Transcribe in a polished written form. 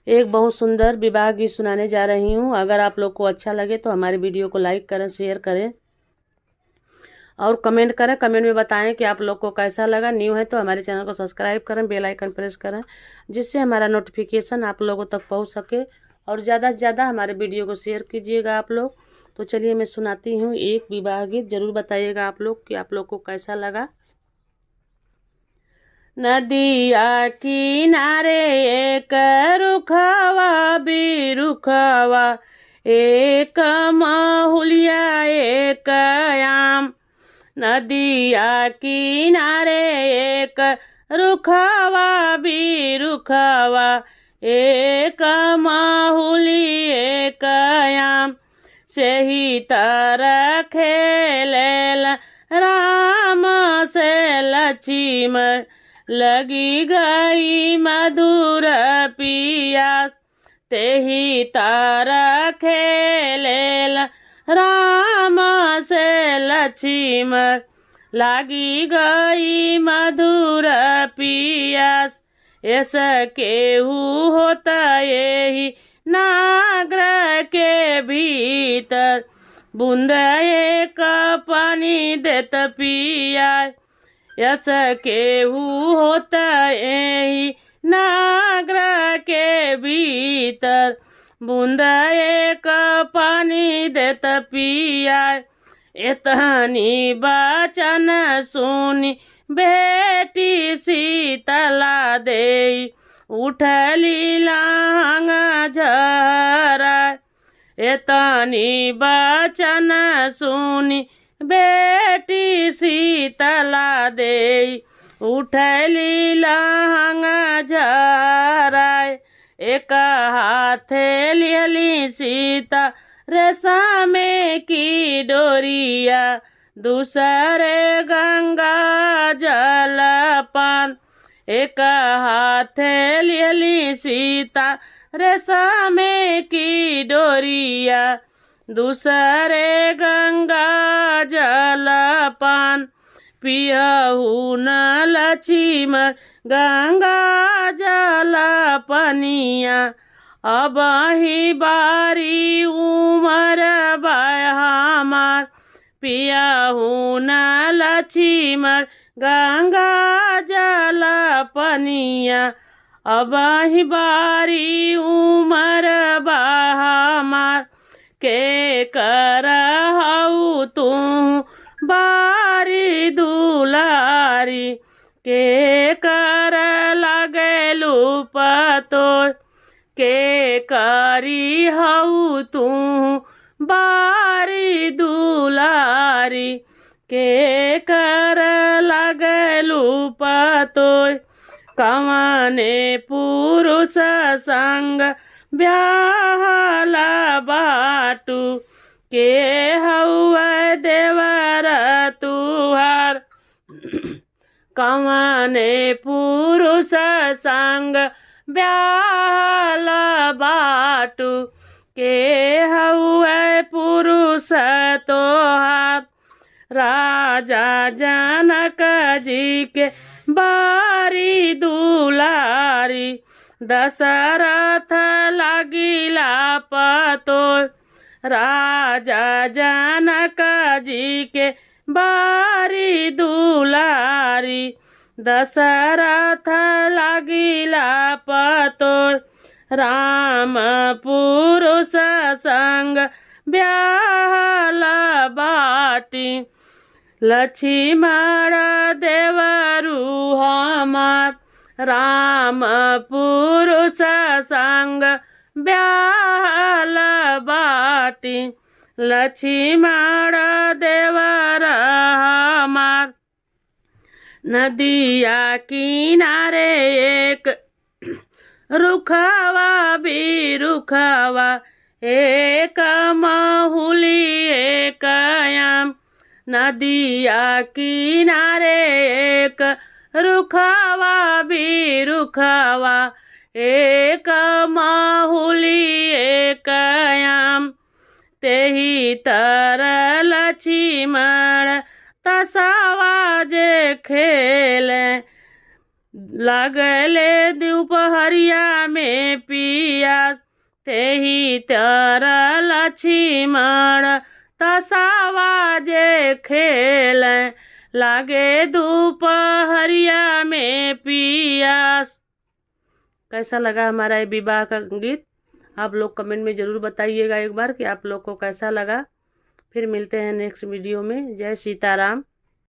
एक बहुत सुंदर विवाह गीत सुनाने जा रही हूँ। अगर आप लोग को अच्छा लगे तो हमारे वीडियो को लाइक करें, शेयर करें और कमेंट करें। कमेंट में बताएं कि आप लोग को कैसा लगा। न्यू है तो हमारे चैनल को सब्सक्राइब करें, बेल आइकन प्रेस करें, जिससे हमारा नोटिफिकेशन आप लोगों तक पहुँच सके। और ज़्यादा से ज़्यादा हमारे वीडियो को शेयर कीजिएगा आप लोग। तो चलिए मैं सुनाती हूँ एक विवाह गीत। ज़रूर बताइएगा आप लोग कि आप लोग को कैसा लगा। नदिया किनारे एक रुखवा बिरुखवा, एक महुलिया एक आम। नदिया किनारे एक रुखवा बिरुखवा, एक महुली एक आम। सेही तरह खेलेल राम से लक्ष्मण, लगी गई मधुर पियास। तेही तारा खेलेल राम से लक्ष्मण, लागी गई मधुर पियास। ऐसा केहू होता यही नागर के भीतर, बूंद एक पानी देत पिया। यस केहू होता यही नागर के भीतर, बूंद एक पानी देत पिया। इतनी बचन सुनी बेटी शीतला दे, उठली लांग झरा। इतनी बचन सुनी बेटी शीतला दे, उठली लांग झरा। एक हाथे लिहली सीता रेशम की डोरिया, दूसरे गंगा जल पान। एक हाथे लिहली सीता रेशम की डोरिया, दूसरे गंगा जल पान। पियहू न लक्ष्मण गंगा जल पनिया, अब ही बारी उमर बहामार। पियहू न लक्ष्मण गंगा जल पनिया, अब ही बारी उमर बहामार। के कर हऊ तू बारी दुलारी, के कर लगेलू पतो। के करी हऊ तू बारी दुलारी, के कर लगेलू पतो। कवने पुरुष संग ब्याहल बाटू, के हउआ देवर तुहार। कवने पुरुष संग ब्याहल बाटू, के हउआ पुरुष तोहार। राजा जनक जी के बारी दुलारी, दशरथ लागिला पतो। राजा जनक जी के बारी दुलारी, दशरथ लागिला पतो। राम पुरुष संग ब्याहल बाटी, लक्ष्मण देवरू हमार। राम पुरुष संग ब्याहल बाटी, लक्ष्मण देवर हमार। नदिया किनारे एक रुखवा बिरुखवा, एक महुली एक आम। नदिया किनारे एक रुखवा बिरुखवा, एक महुली एक आम। तेही तरह लक्ष्मण तसावा जे खेले, लागले दु दोपहरिया में पिया, तेहि तर लक्ष्मण तसावा जे खेल, लागे दोपहरिया में पियास। कैसा लगा हमारा ये विवाह का गीत? आप लोग कमेंट में ज़रूर बताइएगा एक बार कि आप लोग को कैसा लगा। फिर मिलते हैं नेक्स्ट वीडियो में। जय सीताराम।